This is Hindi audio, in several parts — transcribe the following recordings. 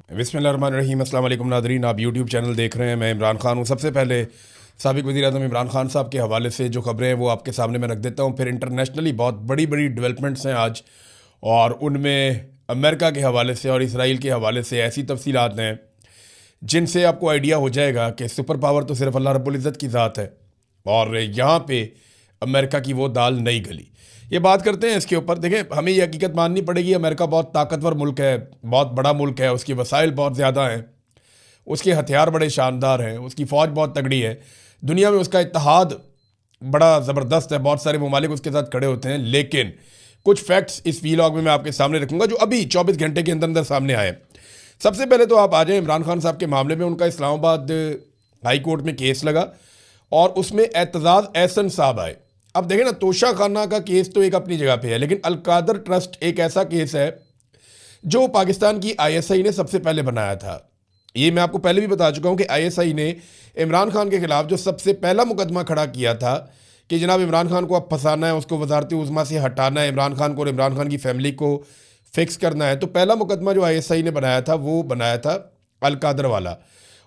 बिस्मिल्लाहिर्रहमानिर्रहीम। अस्सलाम वालेकुम नादरीन, आप यूट्यूब चैनल देख रहे हैं। मैं इमरान खान हूँ। सबसे पहले साबिक़ वज़ीर-ए-आज़म इमरान खान साहब के हवाले से जो खबरें हैं वो आपके सामने मैं रख देता हूँ। फिर इंटरनेशनली बहुत बड़ी बड़ी डेवलपमेंट्स हैं आज, और उनमें अमेरिका के हवाले से और इसराइल के हवाले से ऐसी तफसीलात हैं जिनसे आपको आइडिया हो जाएगा कि सुपर पावर तो सिर्फ अल्लाह रब्बुल इज़्ज़त की ज़ात है, और यहाँ पे अमेरिका की वो दाल नहीं गली। ये बात करते हैं इसके ऊपर। देखें, हमें ये हकीकत माननी पड़ेगी, अमेरिका बहुत ताकतवर मुल्क है, बहुत बड़ा मुल्क है, उसके वसाइल बहुत ज़्यादा हैं, उसके हथियार बड़े शानदार हैं, उसकी फ़ौज बहुत तगड़ी है, दुनिया में उसका इत्तेहाद बड़ा ज़बरदस्त है, बहुत सारे ममालिक उसके साथ खड़े होते हैं। लेकिन कुछ फैक्ट्स इस वीलॉग में मैं आपके सामने रखूँगा जो अभी 24 घंटे के अंदर अंदर सामने आए। सबसे पहले तो आप आ जाएँ इमरान खान साहब के मामले में। उनका इस्लामाबाद हाई कोर्ट में केस लगा और उसमें एतजाज़ एहसन साहब आए। अब देखें ना, तोशा खाना का केस तो एक अपनी जगह पे है, लेकिन अलकादर ट्रस्ट एक ऐसा केस है जो पाकिस्तान की आईएसआई ने सबसे पहले बनाया था। ये मैं आपको पहले भी बता चुका हूँ कि आईएसआई ने इमरान खान के खिलाफ जो सबसे पहला मुकदमा खड़ा किया था कि जनाब इमरान खान को अब फंसाना है, उसको वजारत उज़्मा से हटाना है, इमरान खान को और इमरान खान की फैमिली को फिक्स करना है, तो पहला मुकदमा जो आईएसआई ने बनाया था वो बनाया था अलकादर वाला।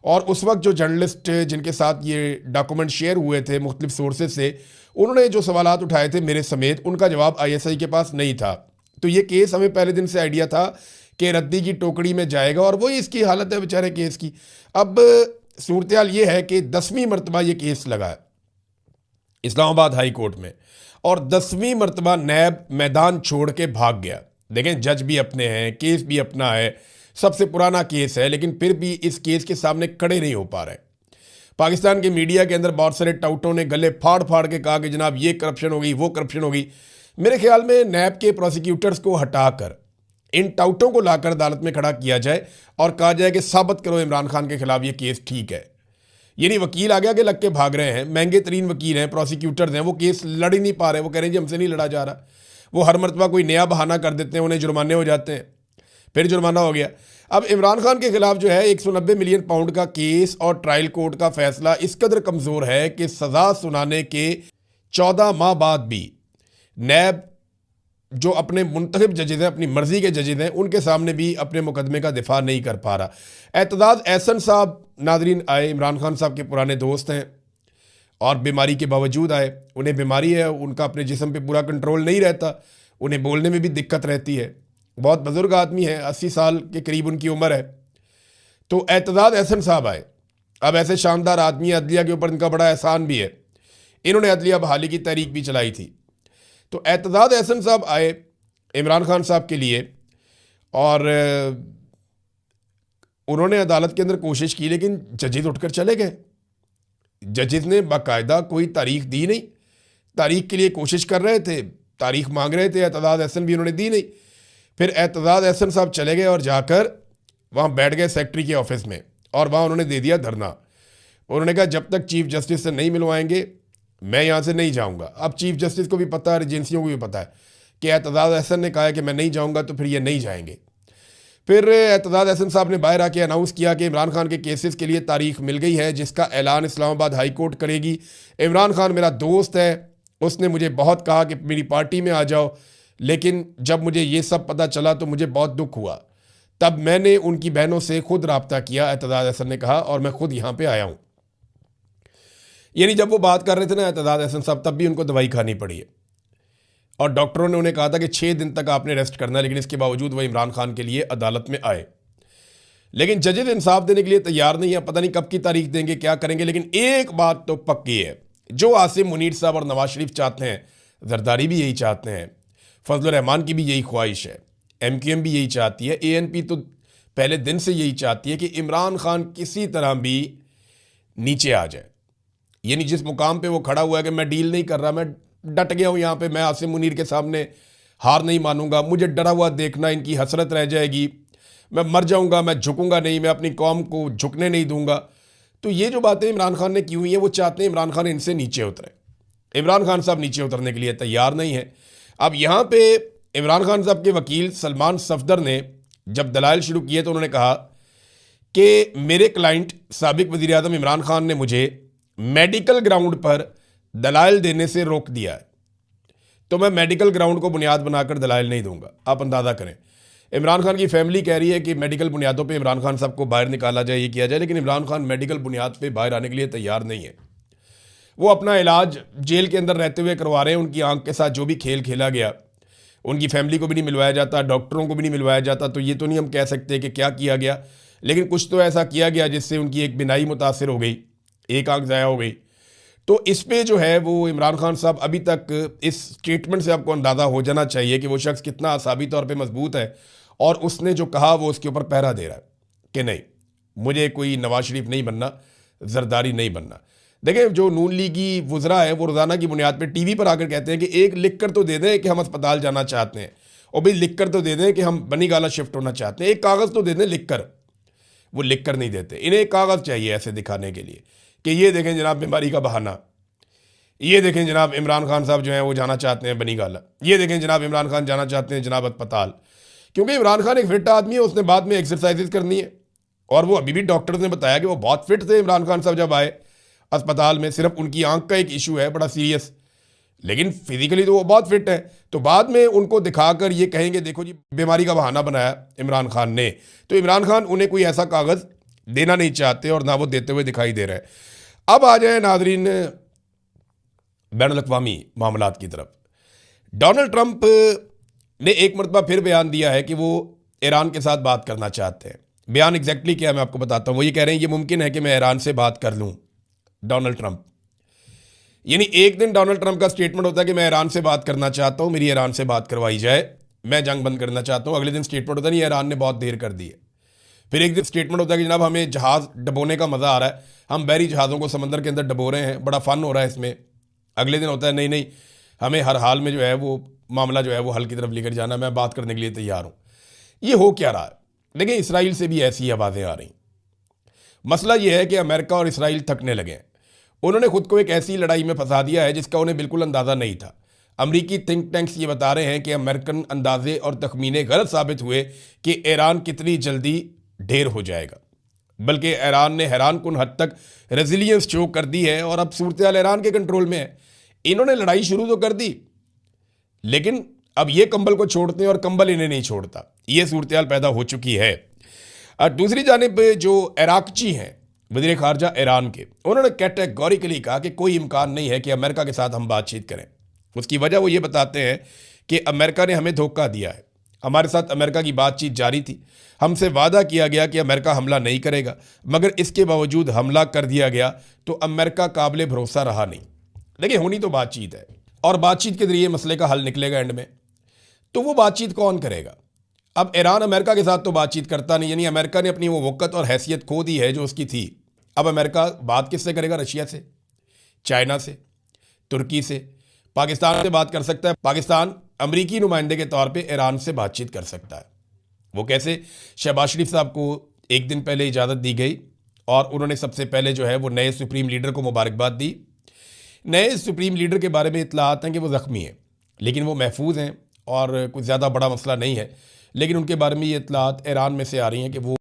और उस वक्त जो जर्नलिस्ट जिनके साथ ये डॉक्यूमेंट शेयर हुए थे मुख्तलिफ सोर्सेज से, उन्होंने जो सवालात उठाए थे मेरे समेत, उनका जवाब आईएसआई के पास नहीं था। तो ये केस हमें पहले दिन से आइडिया था कि रद्दी की टोकरी में जाएगा, और वही इसकी हालत है बेचारे केस की। अब सूरत हाल ये है कि 10वीं मरतबा ये केस लगा है इस्लामाबाद हाई कोर्ट में, और 10वीं मरतबा नैब मैदान छोड़ के भाग गया। देखें, जज भी अपने हैं, केस भी अपना है, सबसे पुराना केस है, लेकिन फिर भी इस केस के सामने खड़े नहीं हो पा रहे। पाकिस्तान के मीडिया के अंदर बहुत सारे टाउटों ने गले फाड़ फाड़ के कहा कि जनाब ये करप्शन हो गई, वो करप्शन हो गई। मेरे ख्याल में नैब के प्रोसिक्यूटर्स को हटाकर इन टाउटों को लाकर अदालत में खड़ा किया जाए और कहा जाए कि साबित करो इमरान खान के खिलाफ ये केस ठीक है। ये नहीं वकील आगे आगे लग के भाग रहे हैं, महंगे तरीन वकील हैं, प्रोसिक्यूटर्स हैं, वो केस लड़ ही नहीं पा रहे। वो कह रहे हैं जी हमसे नहीं लड़ा जा रहा। वो हर मरतबा कोई नया बहाना कर देते हैं, उन्हें जुर्माने हो जाते हैं, फिर जुर्माना हो गया। अब इमरान खान के खिलाफ जो है 190 मिलियन पाउंड का केस और ट्रायल कोर्ट का फैसला इस कदर कमज़ोर है कि सज़ा सुनाने के 14 माह बाद भी नैब जो अपने मुंतखब जजेज़ हैं, अपनी मर्ज़ी के जजेज़ हैं, उनके सामने भी अपने मुकदमे का दिफा नहीं कर पा रहा। एतजाज़ एहसन साहब नादरीन आए, इमरान खान साहब के पुराने दोस्त हैं, और बीमारी के बावजूद आए। उन्हें बीमारी है, उनका अपने जिस्म पे पूरा कंट्रोल नहीं रहता, उन्हें बोलने में भी दिक्कत रहती है। बहुत बुजुर्ग आदमी है, 80 साल के करीब उनकी उम्र है। तो एतजाज़ एहसन साहब आए। अब ऐसे शानदार आदमी, अदलिया के ऊपर इनका बड़ा एहसान भी है, इन्होंने अदलिया बहाली की तहरीक भी चलाई थी। तो एतजाज़ एहसन साहब आए इमरान खान साहब के लिए, और उन्होंने अदालत के अंदर कोशिश की, लेकिन जजेज़ उठकर चले गए। जजेज़ ने बाकायदा कोई तारीख दी नहीं, तारीख के लिए कोशिश कर रहे थे, तारीख मांग रहे थे, एतजाज़ एहसन भी उन्होंने दी नहीं। फिर एतजाज़ एहसन साहब चले गए और जाकर वहाँ बैठ गए सेक्रेटरी के ऑफिस में, और वहाँ उन्होंने दे दिया धरना। उन्होंने कहा जब तक चीफ जस्टिस से नहीं मिलवाएंगे मैं यहाँ से नहीं जाऊँगा। अब चीफ जस्टिस को भी पता है, एजेंसियों को भी पता है कि एतजाज़ एहसन ने कहा है कि मैं नहीं जाऊँगा, तो फिर ये नहीं जाएंगे। फिर एतजाज़ एहसन साहब ने बाहर आके अनाउंस किया कि इमरान खान के केसेस के लिए तारीख मिल गई है, जिसका ऐलान इस्लामाबाद हाई कोर्ट करेगी। इमरान खान मेरा दोस्त है, उसने मुझे बहुत कहा कि मेरी पार्टी में आ जाओ, लेकिन जब मुझे ये सब पता चला तो मुझे बहुत दुख हुआ। तब मैंने उनकी बहनों से खुद रब्ता किया, एतजाज़ एहसन ने कहा, और मैं खुद यहाँ पे आया हूँ। यानी जब वो बात कर रहे थे ना एतजाज़ एहसन साहब, तब भी उनको दवाई खानी पड़ी है, और डॉक्टरों ने उन्हें कहा था कि 6 दिन तक आपने रेस्ट करना है, लेकिन इसके बावजूद वो इमरान खान के लिए अदालत में आए। लेकिन जजेज इंसाफ देने के लिए तैयार नहीं है, पता नहीं कब की तारीख देंगे, क्या करेंगे। लेकिन एक बात तो पक्की है, जो आसिम मुनीर साहब और नवाज शरीफ चाहते हैं, जरदारी भी यही चाहते हैं, फजल रहमान की भी यही ख्वाहिश है, MQM भी यही चाहती है, ANP तो पहले दिन से यही चाहती है कि इमरान खान किसी तरह भी नीचे आ जाए। यानी जिस मुकाम पे वो खड़ा हुआ है कि मैं डील नहीं कर रहा, मैं डट गया हूँ यहाँ पे, मैं आसिम मुनीर के सामने हार नहीं मानूंगा, मुझे डरा हुआ देखना इनकी हसरत रह जाएगी, मैं मर जाऊँगा, मैं झुकूंगा नहीं, मैं अपनी कौम को झुकने नहीं दूंगा। तो ये जो बातें इमरान खान ने की हुई हैं, वो चाहते हैं इमरान खान इनसे नीचे उतरे। इमरान खान साहब नीचे उतरने के लिए तैयार नहीं है। अब यहाँ पे इमरान खान साहब के वकील सलमान सफदर ने जब दलाइल शुरू किए तो उन्होंने कहा कि मेरे क्लाइंट साबिक वज़ीर-ए-आज़म इमरान खान ने मुझे मेडिकल ग्राउंड पर दलाइल देने से रोक दिया है, तो मैं मेडिकल ग्राउंड को बुनियाद बनाकर दलाइल नहीं दूंगा। आप अंदाज़ा करें, इमरान खान की फैमिली कह रही है कि मेडिकल बुनियादों पे इमरान खान साहब को बाहर निकाला जाए, ये किया जाए, लेकिन इमरान खान मेडिकल बुनियाद पे बाहर आने के लिए तैयार नहीं है। वो अपना इलाज जेल के अंदर रहते हुए करवा रहे हैं। उनकी आंख के साथ जो भी खेल खेला गया, उनकी फैमिली को भी नहीं मिलवाया जाता, डॉक्टरों को भी नहीं मिलवाया जाता, तो ये तो नहीं हम कह सकते कि क्या किया गया, लेकिन कुछ तो ऐसा किया गया जिससे उनकी एक बिनाई मुतासिर हो गई, एक आंख ज़ाया हो गई। तो इस पे जो है वो इमरान खान साहब अभी तक, इस स्टेटमेंट से आपको अंदाज़ा हो जाना चाहिए कि वो शख्स कितना असाबी तौर पे मजबूत है और उसने जो कहा वो उसके ऊपर पहरा दे रहा है कि नहीं, मुझे कोई नवाज शरीफ नहीं बनना, जरदारी नहीं बनना। देखिए, जो नून लीगी वुज़रा है वो रोज़ाना की बुनियाद पे टीवी पर आकर कहते हैं कि एक लिख कर तो दे दें कि हम अस्पताल जाना चाहते हैं, और भाई लिख कर तो दे दें कि हम बनी गाला शिफ्ट होना चाहते हैं, एक कागज़ तो दे दें लिख कर। वो लिख कर नहीं देते, इन्हें एक कागज़ चाहिए ऐसे दिखाने के लिए कि ये देखें जनाब बीमारी का बहाना, ये देखें जनाब इमरान खान साहब जो हैं वो जाना चाहते हैं बनी गाला, ये देखें जनाब इमरान खान जाना चाहते हैं जनाब अस्पताल। क्योंकि इमरान खान एक फिट आदमी है, उसने बाद में एक्सरसाइजेज करनी है, और वो अभी भी डॉक्टर्स ने बताया कि वो बहुत फिट थे इमरान खान साहब जब आए अस्पताल में। सिर्फ उनकी आंख का एक इशू है बड़ा सीरियस, लेकिन फिजिकली तो वो बहुत फिट है। तो बाद में उनको दिखाकर ये कहेंगे देखो जी बीमारी का बहाना बनाया इमरान खान ने, तो इमरान खान उन्हें कोई ऐसा कागज़ देना नहीं चाहते और ना वो देते हुए दिखाई दे रहे हैं। अब आ जाए नाजरीन बैनुल-अक़वामी मामलात की तरफ। डोनाल्ड ट्रंप ने एक मरतबा फिर बयान दिया है कि वो ईरान के साथ बात करना चाहते हैं। बयान एग्जैक्टली क्या है मैं आपको बताता हूँ। वो ये कह रहे हैं ये मुमकिन है कि मैं ईरान से बात कर लूँ। डोनाल्ड ट्रंप, यानी एक दिन डोनाल्ड ट्रंप का स्टेटमेंट होता है कि मैं ईरान से बात करना चाहता हूँ, मेरी ईरान से बात करवाई जाए, मैं जंग बंद करना चाहता हूँ। अगले दिन स्टेटमेंट होता है नहीं, ईरान ने बहुत देर कर दी है। फिर एक दिन स्टेटमेंट होता है कि जनाब हमें जहाज़ डबोने का मज़ा आ रहा है, हम बहरी जहाज़ों को समंदर के अंदर डबो रहे हैं, बड़ा फ़न हो रहा है इसमें। अगले दिन होता है नहीं नहीं, हमें हर हाल में जो है वो मामला जो है वो हल की तरफ लेकर जाना, मैं बात करने के लिए तैयार हूँ। ये हो क्या रहा है? देखिए, इसराइल से भी ऐसी आवाज़ें आ रही। मसला ये है कि अमेरिका और इसराइल थकने लगे हैं। उन्होंने खुद को एक ऐसी लड़ाई में फंसा दिया है जिसका उन्हें बिल्कुल अंदाज़ा नहीं था। अमरीकी थिंक टैंक्स ये बता रहे हैं कि अमेरिकन अंदाजे और तखमीने गलत साबित हुए कि ईरान कितनी जल्दी ढेर हो जाएगा, बल्कि ईरान ने हैरान कुन हद तक रेजिलियंस शो कर दी है और अब सूरत हाल ईरान के कंट्रोल में है। इन्होंने लड़ाई शुरू तो कर दी, लेकिन अब ये कंबल को छोड़ते हैं और कंबल इन्हें नहीं छोड़ता। ये सूरत हाल पैदा हो चुकी है। और दूसरी जानिब जो इराकची हैं वज़ीर ख़ारजा ईरान के, उन्होंने कैटेगोरिकली कहा कि कोई इम्कान नहीं है कि अमेरिका के साथ हम बातचीत करें। उसकी वजह वो ये बताते हैं कि अमेरिका ने हमें धोखा दिया है। हमारे साथ अमेरिका की बातचीत जारी थी, हमसे वादा किया गया कि अमेरिका हमला नहीं करेगा, मगर इसके बावजूद हमला कर दिया गया, तो अमेरिका काबिल भरोसा रहा नहीं। देखिए, होनी तो बातचीत है और बातचीत के ज़रिए मसले का हल निकलेगा एंड में। तो वो बातचीत कौन करेगा? अब ईरान अमेरिका के साथ तो बातचीत करता नहीं, यानी अमेरिका ने अपनी वो वक़्त और हैसियत खो दी है जो उसकी थी। अब अमेरिका बात किससे करेगा? रशिया से, चाइना से, तुर्की से, पाकिस्तान से बात कर सकता है। पाकिस्तान अमरीकी नुमाइंदे के तौर पे ईरान से बातचीत कर सकता है। वो कैसे? शहबाज शरीफ साहब को एक दिन पहले इजाज़त दी गई और उन्होंने सबसे पहले जो है वो नए सुप्रीम लीडर को मुबारकबाद दी। नए सुप्रीम लीडर के बारे में इत्तलात हैं कि वो ज़ख्मी हैं, लेकिन वो महफूज हैं और कुछ ज़्यादा बड़ा मसला नहीं है। लेकिन उनके बारे में ये इत्तलात ईरान में से आ रही हैं कि वो